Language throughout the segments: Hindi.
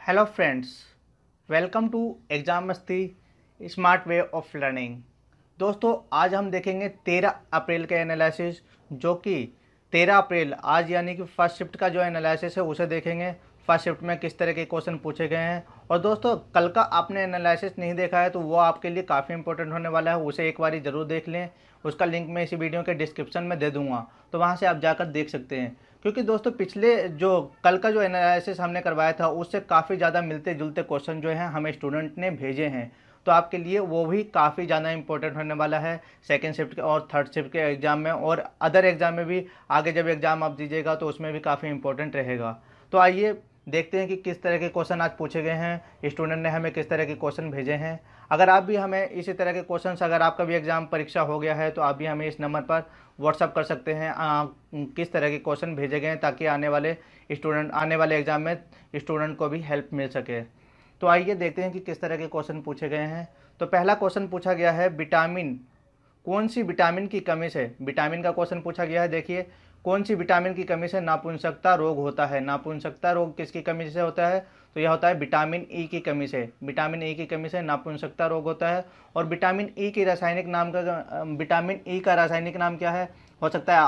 Hello friends, welcome to Exam Masti smart way of learning. दोस्तों, आज हम देखेंगे 13 अप्रैल के एनालिसिस, जो कि 13 अप्रैल आज यानी कि फर्स्ट शिफ्ट का जो एनालिसिस है उसे देखेंगे। फर्स्ट शिफ्ट में किस तरह के क्वेश्चन पूछे गए हैं। और दोस्तों, कल का आपने एनालिसिस नहीं देखा है तो वो आपके लिए काफ़ी इंपॉर्टेंट होने वाला है, उसे एक बार ज़रूर देख लें। उसका लिंक मैं इसी वीडियो के डिस्क्रिप्शन में दे दूंगा, तो वहाँ से आप जाकर देख सकते हैं। क्योंकि दोस्तों, पिछले जो कल का जो एनालिसिस हमने करवाया था उससे काफ़ी ज़्यादा मिलते जुलते क्वेश्चन जो हैं हमें स्टूडेंट ने भेजे हैं, तो आपके लिए वो भी काफ़ी ज़्यादा इंपॉर्टेंट होने वाला है सेकेंड शिफ्ट के और थर्ड शिफ्ट के एग्ज़ाम में, और अदर एग्ज़ाम में भी। आगे जब एग्ज़ाम आप दीजिएगा तो उसमें भी काफ़ी इंपॉर्टेंट रहेगा। तो आइए देखते हैं कि किस तरह के क्वेश्चन आज पूछे गए हैं, स्टूडेंट ने हमें किस तरह के क्वेश्चन भेजे हैं। अगर आप भी हमें इसी तरह के क्वेश्चन, अगर आपका भी एग्ज़ाम परीक्षा हो गया है तो आप भी हमें इस नंबर पर व्हाट्सअप कर सकते हैं किस तरह के क्वेश्चन भेजे गए हैं, ताकि आने वाले एग्ज़ाम में स्टूडेंट को भी हेल्प मिल सके। तो आइए देखते हैं कि किस तरह के क्वेश्चन पूछे गए हैं। तो पहला क्वेश्चन पूछा गया है, विटामिन कौन सी विटामिन की कमी से, विटामिन का क्वेश्चन पूछा गया है। देखिए, कौन सी विटामिन की कमी से नापुंसकता रोग होता है। नापुंसकता रोग किसकी कमी से होता है? तो यह होता है विटामिन ई की कमी से। विटामिन ई की कमी से नापुंसकता रोग होता है। और विटामिन ई की रासायनिक नाम का, विटामिन ई का रासायनिक नाम क्या है? हो सकता है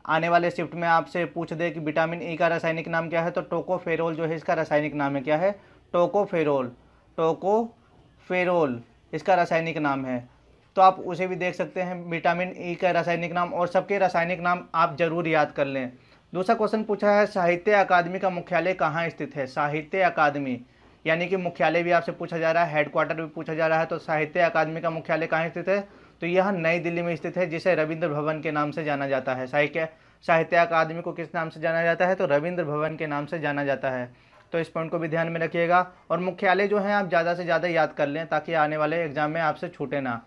आने वाले शिफ्ट में आपसे पूछ दे कि विटामिन ई का रासायनिक नाम क्या है, तो टोकोफेरोल जो है इसका रासायनिक नाम है। क्या है? टोकोफेरोल। टोकोफेरोल इसका रासायनिक नाम है। तो आप उसे भी देख सकते हैं, विटामिन ई का रासायनिक नाम, और सबके रासायनिक नाम आप जरूर याद कर लें। दूसरा क्वेश्चन पूछा है, साहित्य अकादमी का मुख्यालय कहाँ स्थित है? साहित्य अकादमी यानी कि मुख्यालय भी आपसे पूछा जा रहा है, हेडक्वार्टर भी पूछा जा रहा है। तो साहित्य अकादमी का मुख्यालय कहाँ स्थित है? तो यह नई दिल्ली में स्थित है, जिसे रविंद्र भवन के नाम से जाना जाता है। साहित्य अकादमी को किस नाम से जाना जाता है? तो रविंद्र भवन के नाम से जाना जाता है। तो इस पॉइंट को भी ध्यान में रखिएगा। और मुख्यालय जो है आप ज़्यादा से ज़्यादा याद कर लें, ताकि आने वाले एग्जाम में आपसे छूटे ना।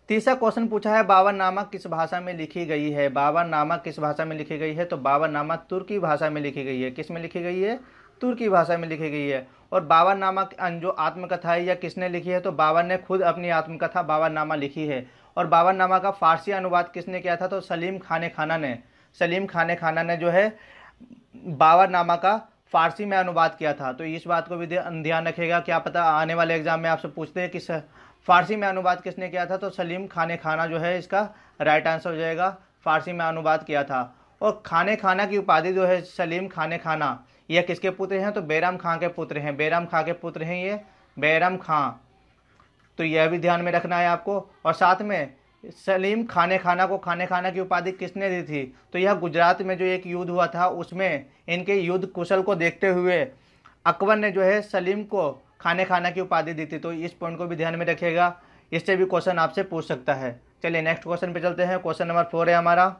तीसरा क्वेश्चन पूछा है, बाबरनामा किस भाषा में लिखी गई है? बाबरनामा किस भाषा में लिखी गई है? तो बाबरनामा तुर्की भाषा में लिखी गई है। किस में लिखी गई है? तुर्की भाषा में लिखी गई है। और बाबरनामा जो आत्मकथा है, यह किसने लिखी है? तो बाबर ने खुद अपनी आत्मकथा बाबरनामा लिखी है। और बाबरनामा का फारसी अनुवाद किसने किया था? तो सलीम खान खाना ने। सलीम खान खाना ने जो है बाबरनामा का फारसी में अनुवाद किया था। तो इस बात को भी ध्यान रखिएगा, क्या पता आने वाले एग्जाम में आपसे पूछते हैं कि फारसी में अनुवाद किसने किया था? तो सलीम खान खाना जो है इसका राइट आंसर हो जाएगा, फारसी में अनुवाद किया था। और खाने खाना की उपाधि जो है सलीम खान खाना, यह किसके पुत्र हैं? तो बैराम खां के पुत्र हैं। बैराम खां के पुत्र हैं ये, बैराम खां। तो यह भी ध्यान में रखना है आपको। और साथ में सलीम खाने खाना को खाने खाना की उपाधि किसने दी थी? तो यह गुजरात में जो एक युद्ध हुआ था उसमें इनके युद्ध कुशल को देखते हुए अकबर ने जो है सलीम को खाने खाना की उपाधि दी थी। तो इस पॉइंट को भी ध्यान में रखिएगा, इससे भी क्वेश्चन आपसे पूछ सकता है। चलिए नेक्स्ट क्वेश्चन पे चलते हैं। क्वेश्चन नंबर 4 है हमारा,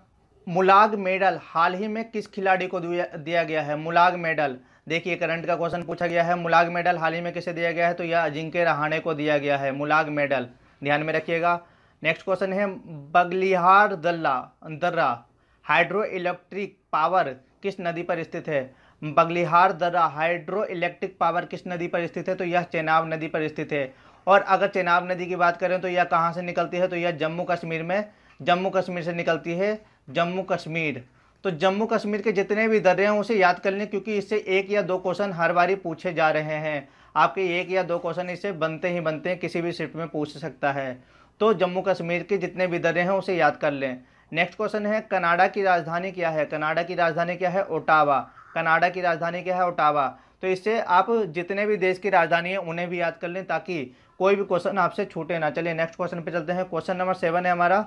मुलाग मेडल हाल ही में किस खिलाड़ी को दिया गया है? मुलाग मेडल, देखिए करंट का क्वेश्चन पूछा गया है, मुलाग मेडल हाल ही में किसे दिया गया है? तो यह अजिंक्य रहाणे को दिया गया है, मुलाग मेडल, ध्यान में रखिएगा। नेक्स्ट क्वेश्चन है, बगलिहार दर्रा हाइड्रो इलेक्ट्रिक पावर किस नदी पर स्थित है? बगलिहार दर्रा हाइड्रो इलेक्ट्रिक पावर किस नदी पर स्थित है? तो यह चेनाब नदी पर स्थित है। और अगर चेनाब नदी की बात करें तो यह कहाँ से निकलती है? तो यह जम्मू कश्मीर से निकलती है, जम्मू कश्मीर। तो जम्मू कश्मीर के जितने भी दर्रे हैं उसे याद कर लें, क्योंकि इससे एक या दो क्वेश्चन हर बारी पूछे जा रहे हैं। आपके एक या दो क्वेश्चन इससे बनते हैं, किसी भी शिफ्ट में पूछ सकता है। तो जम्मू कश्मीर के जितने भी दर्रे हैं उसे याद कर लें। नेक्स्ट क्वेश्चन है, कनाडा की राजधानी क्या है? कनाडा की राजधानी क्या है? ओटावा। कनाडा की राजधानी क्या है? ओटावा। तो इससे आप जितने भी देश की राजधानी है उन्हें भी याद कर लें, ताकि कोई भी क्वेश्चन आपसे छूटे ना। चलिए नेक्स्ट क्वेश्चन पे चलते हैं। क्वेश्चन नंबर 7 है हमारा,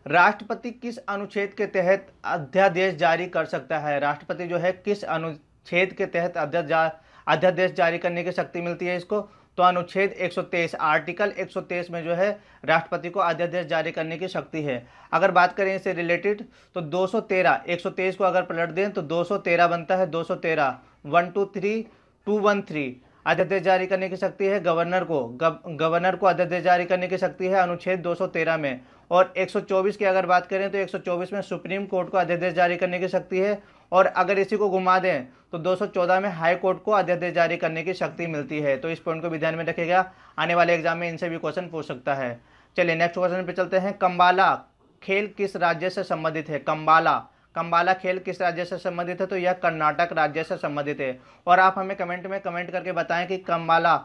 राष्ट्रपति किस अनुच्छेद के तहत अध्यादेश जारी कर सकता है? राष्ट्रपति जो है किस अनुच्छेद के तहत अध्यादेश जारी करने की शक्ति मिलती है इसको? तो अनुच्छेद 123, आर्टिकल 123 में जो है राष्ट्रपति को अध्यादेश जारी करने की शक्ति है। अगर बात करें इससे रिलेटेड तो 213, 123 को अगर पलट दें तो 213 बनता है, 213 123 213 अध्यादेश जारी करने की शक्ति है गवर्नर को अध्यादेश जारी करने की शक्ति है अनुच्छेद 213 में। और 124 की अगर बात करें तो 124 में सुप्रीम कोर्ट को अध्यादेश जारी करने की शक्ति है। और अगर इसी को घुमा दें तो 214 में हाई कोर्ट को अध्यादेश जारी करने की शक्ति मिलती है। तो इस पॉइंट को भी ध्यान में रखिएगा, आने वाले एग्जाम में इनसे भी क्वेश्चन पूछ सकता है। चलिए नेक्स्ट क्वेश्चन पे चलते हैं। कंबाला खेल किस राज्य से संबंधित है? कंबाला कंबाला खेल किस राज्य से संबंधित है? तो यह कर्नाटक राज्य से संबंधित है। और आप हमें कमेंट में कमेंट करके बताएं कि कंबाला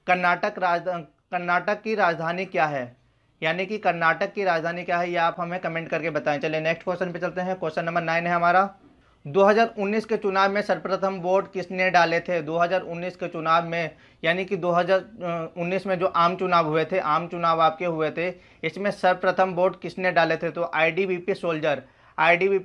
कर्नाटक की राजधानी क्या है, यानी कि कर्नाटक की राजधानी क्या है, ये आप हमें कमेंट करके बताएं। चलिए नेक्स्ट क्वेश्चन पे चलते हैं। क्वेश्चन नंबर 9 है हमारा, 2019 के चुनाव में सर्वप्रथम वोट किसने डाले थे? 2019 के चुनाव में, यानी कि 2019 में जो आम चुनाव हुए थे, आम चुनाव आपके हुए थे, इसमें सर्वप्रथम वोट किसने डाले थे? तो आईडीबीपी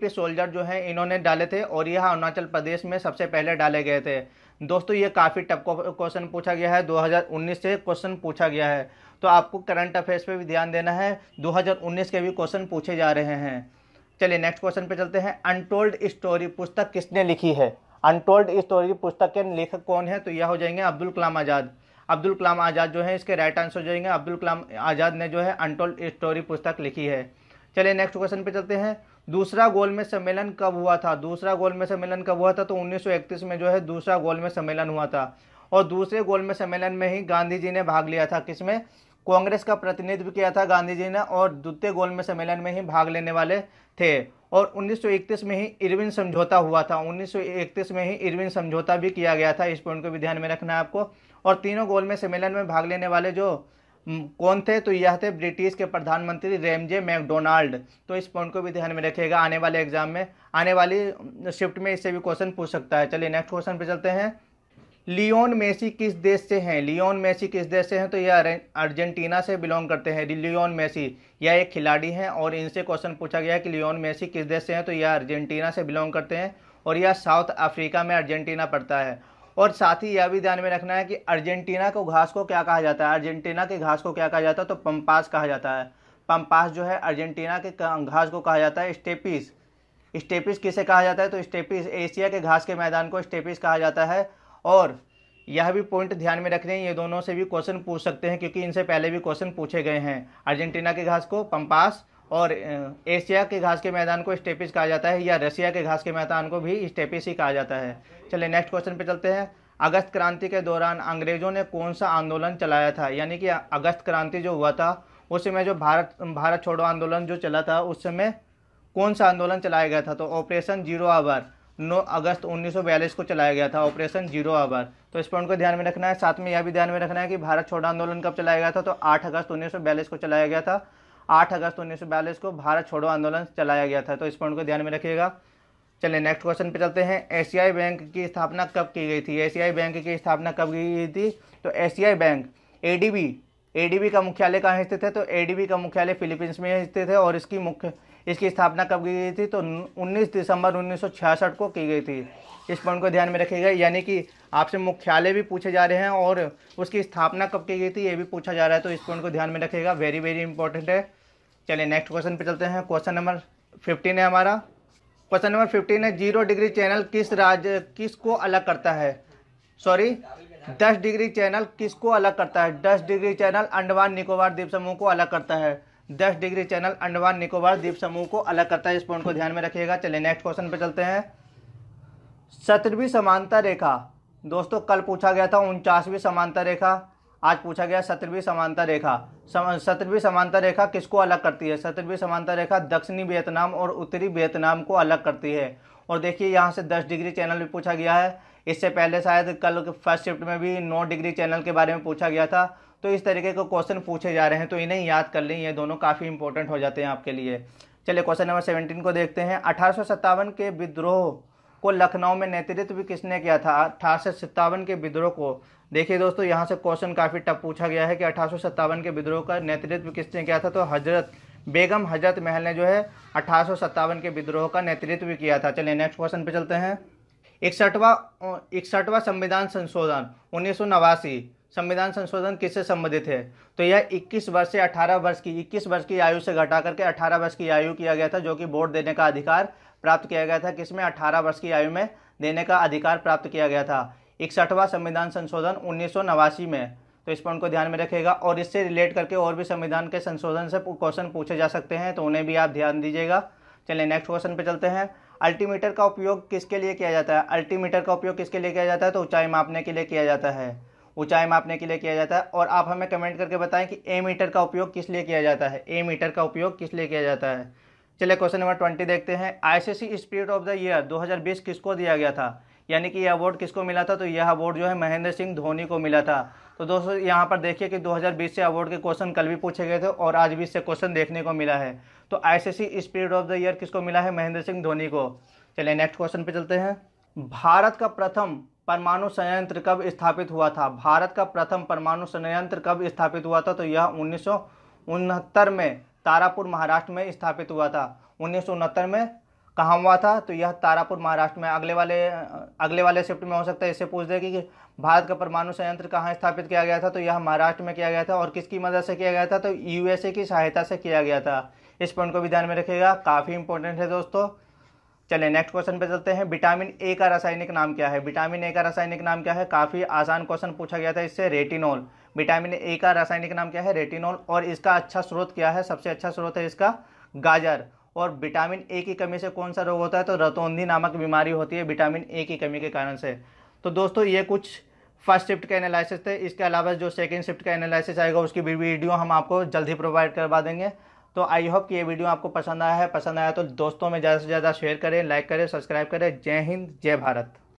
सोल्जर जो है इन्होंने डाले थे, और यह अरुणाचल प्रदेश में सबसे पहले डाले गए थे। दोस्तों ये काफ़ी टफ क्वेश्चन पूछा गया है, 2019 से क्वेश्चन पूछा गया है, तो आपको करंट अफेयर्स पे भी ध्यान देना है, 2019 के भी क्वेश्चन पूछे जा रहे हैं। चलिए नेक्स्ट क्वेश्चन पे चलते हैं। अनटोल्ड स्टोरी पुस्तक किसने लिखी है? अनटोल्ड स्टोरी पुस्तक के लेखक कौन है? तो यह हो जाएंगे अब्दुल कलाम आज़ाद। अब्दुल कलाम आज़ाद जो है इसके राइट आंसर हो जाएंगे। अब्दुल कलाम आज़ाद ने जो है अनटोल्ड स्टोरी पुस्तक लिखी है। चलिए नेक्स्ट क्वेश्चन पे चलते हैं। दूसरा गोलमेज सम्मेलन कब हुआ था? दूसरा गोलमेज सम्मेलन कब हुआ था? तो 1931 में जो है दूसरा गोलमेज सम्मेलन हुआ था, और दूसरे गोलमेज सम्मेलन में ही गांधी जी ने भाग लिया था। किसमें? कांग्रेस का प्रतिनिधित्व किया था गांधी जी ने, और द्वितीय गोलमेज सम्मेलन में ही भाग लेने वाले थे। और 1931 में ही इरविन समझौता हुआ था, 1931 में ही इरविन समझौता भी किया गया था। इस पॉइंट को भी ध्यान में रखना है आपको। और तीनों गोलमेज सम्मेलन में भाग लेने वाले जो कौन थे? तो यह थे ब्रिटिश के प्रधानमंत्री रेमजे मैकडोनाल्ड। तो इस पॉइंट को भी ध्यान में रखिएगा, आने वाले एग्जाम में, आने वाली शिफ्ट में इससे भी क्वेश्चन पूछ सकता है। चलिए नेक्स्ट क्वेश्चन पे चलते हैं। लियोन मेसी किस देश से हैं? लियोन मेसी किस देश से हैं? तो यह अर्जेंटीना से बिलोंग करते हैं। लियोन मेसी यह एक खिलाड़ी हैं, और इनसे क्वेश्चन पूछा गया है कि लियोन मेसी किस देश से हैं? तो यह अर्जेंटीना से बिलोंग करते हैं, और यह साउथ अफ्रीका में अर्जेंटीना पड़ता है। और साथ ही यह भी ध्यान में रखना है कि अर्जेंटीना को घास को क्या कहा जाता है? अर्जेंटीना के घास को क्या कहा जाता है? तो पंपास कहा जाता है। पंपास जो है अर्जेंटीना के घास को कहा जाता है। स्टेपिस, स्टेपिस किसे कहा जाता है? तो स्टेपिस एशिया के घास के मैदान को स्टेपिस कहा जाता है। और यह भी पॉइंट ध्यान में रखने हैं, ये दोनों से भी क्वेश्चन पूछ सकते हैं, क्योंकि इनसे पहले भी क्वेश्चन पूछे गए हैं। अर्जेंटीना के घास को पंपास, और एशिया के घास के मैदान को स्टेपिस कहा जाता है, या रसिया के घास के मैदान को भी स्टेपिस ही कहा जाता है। चलिए नेक्स्ट क्वेश्चन पे चलते हैं। अगस्त क्रांति के दौरान अंग्रेजों ने कौन सा आंदोलन चलाया था? यानी कि अगस्त क्रांति जो हुआ था उस समय जो भारत छोड़ो आंदोलन जो चला था, उस समय कौन सा आंदोलन चलाया गया था? तो ऑपरेशन जीरो आवर 9 अगस्त 1942 को चलाया गया था, ऑपरेशन जीरो आवर। तो इस पॉइंट को ध्यान में रखना है। साथ में यह भी ध्यान में रखना है कि भारत छोड़ो आंदोलन कब चलाया गया था? तो 8 अगस्त 1942 को चलाया गया था। 8 अगस्त 1942 को भारत छोड़ो आंदोलन चलाया गया था। तो इस पॉइंट को ध्यान में रखिएगा। चलिए नेक्स्ट क्वेश्चन पे चलते हैं। एशियाई बैंक की स्थापना कब की गई थी? एशियाई बैंक की स्थापना कब की गई थी? तो एशियाई बैंक एडीबी का मुख्यालय कहाँ स्थित है? तो एडीबी का मुख्यालय फिलीपींस में स्थित है, और इसकी स्थापना कब की गई थी? तो 19 दिसंबर 1966 को की गई थी। इस पॉइंट को ध्यान में रखिएगा, यानी कि आपसे मुख्यालय भी पूछे जा रहे हैं और उसकी स्थापना कब की गई थी ये भी पूछा जा रहा है। तो इस पॉइंट को ध्यान में रखिएगा, वेरी वेरी इंपॉर्टेंट है। चलिए नेक्स्ट क्वेश्चन पे चलते हैं। क्वेश्चन नंबर 15 है हमारा। क्वेश्चन नंबर 15 है, 0 डिग्री चैनल किसको अलग करता है? 10 डिग्री चैनल किसको अलग करता है? 10 डिग्री चैनल अंडमान निकोबार द्वीप समूह को अलग करता है। 10 डिग्री चैनल अंडमान निकोबार द्वीप समूह को अलग करता है। इस पॉइंट को ध्यान में रखिएगा। चलिए नेक्स्ट क्वेश्चन पे चलते हैं। 17वीं समांतर रेखा, दोस्तों कल पूछा गया था 49वीं समांतर रेखा, आज पूछा गया 17वीं समांतर रेखा। 17वीं समांतर रेखा किसको अलग करती है? 17वीं समांतर रेखा दक्षिणी वियतनाम और उत्तरी वियतनाम को अलग करती है। और देखिए यहाँ से 10 डिग्री चैनल भी पूछा गया है। इससे पहले शायद कल फर्स्ट शिफ्ट में भी 9 डिग्री चैनल के बारे में पूछा गया था। तो इस तरीके के क्वेश्चन पूछे जा रहे हैं, तो इन्हें याद कर लें, ये दोनों काफ़ी इंपॉर्टेंट हो जाते हैं आपके लिए। चलिए क्वेश्चन नंबर 17 को देखते हैं। 1857 के विद्रोह को लखनऊ में नेतृत्व किसने किया था? 1857 के विद्रोह को, देखिए दोस्तों यहाँ से क्वेश्चन काफ़ी टफ पूछा गया है कि 1857 के विद्रोह का नेतृत्व किसने किया था? तो बेगम हजरत महल ने जो है 1857 के विद्रोह का नेतृत्व किया था। चलिए नेक्स्ट क्वेश्चन पे चलते हैं। 61वां संविधान संशोधन 1989 संविधान संशोधन किससे संबंधित है? तो यह 21 वर्ष से 21 वर्ष की आयु से घटा करके 18 वर्ष की आयु किया गया था, जो कि वोट देने का अधिकार प्राप्त किया गया था। किसमें? 18 वर्ष की आयु में देने का अधिकार प्राप्त किया गया था। 61वां संविधान संशोधन 1989 में। तो इस पॉइंट को ध्यान में रखिएगा। और इससे रिलेट करके और भी संविधान के संशोधन से क्वेश्चन पूछे जा सकते हैं, तो उन्हें भी आप ध्यान दीजिएगा। चलिए नेक्स्ट क्वेश्चन पे चलते हैं। अल्टीमीटर का उपयोग किसके लिए किया जाता है? अल्टीमीटर का उपयोग किसके लिए किया जाता है? तो ऊंचाई मापने के लिए किया जाता है। ऊंचाई मापने के लिए किया जाता है। और आप हमें कमेंट करके बताएं कि ए मीटर का उपयोग किस लिए किया जाता है? ए मीटर का उपयोग किस लिए किया जाता है? चलिए क्वेश्चन नंबर 20 देखते हैं। ICC spirit of the year 2020 किसको दिया गया था, यानी कि यह अवार्ड किसको मिला था, तो यह अवार्ड जो है महेंद्र सिंह धोनी को मिला था। तो दोस्तों यहाँ पर देखिए कि 2020 से अवार्ड के क्वेश्चन कल भी पूछे गए थे और आज भी इससे क्वेश्चन देखने को मिला है। तो ICC spirit of the year किसको मिला है, महेंद्र सिंह धोनी को। चलिए नेक्स्ट क्वेश्चन पे चलते हैं। भारत का प्रथम परमाणु संयंत्र कब स्थापित हुआ था, भारत का प्रथम परमाणु संयंत्र कब स्थापित हुआ था, तो यह 1969 में तारापुर महाराष्ट्र में स्थापित हुआ था। 1969 में कहाँ हुआ था, तो यह तारापुर महाराष्ट्र में। अगले वाले शिफ्ट में हो सकता है इससे पूछ दे कि भारत का परमाणु संयंत्र कहाँ स्थापित किया गया था, तो यह महाराष्ट्र में किया गया था। और किसकी मदद से किया गया था, तो यूएसए की सहायता से किया गया था। इस पॉइंट को भी ध्यान में रखिएगा, काफ़ी इंपॉर्टेंट है दोस्तों। चलिए नेक्स्ट क्वेश्चन पे चलते हैं। विटामिन ए का रासायनिक नाम क्या है, विटामिन ए का रासायनिक नाम क्या है, काफ़ी आसान क्वेश्चन पूछा गया था इससे, रेटिनॉल। विटामिन ए का रासायनिक नाम क्या है, रेटिनॉल। और इसका अच्छा स्रोत क्या है, सबसे अच्छा स्रोत है इसका गाजर। और विटामिन ए की कमी से कौन सा रोग होता है, तो रतौंधी नामक बीमारी होती है विटामिन ए की कमी के कारण से। तो दोस्तों ये कुछ फर्स्ट शिफ्ट के एनालिसिस थे। इसके अलावा जो सेकंड शिफ्ट का एनालिसिस आएगा उसकी भी वीडियो हम आपको जल्द ही प्रोवाइड करवा देंगे। तो आई होप कि ये वीडियो आपको पसंद आया है। पसंद आया तो दोस्तों में ज़्यादा से ज़्यादा शेयर करें, लाइक करें, सब्सक्राइब करें। जय हिंद, जय भारत।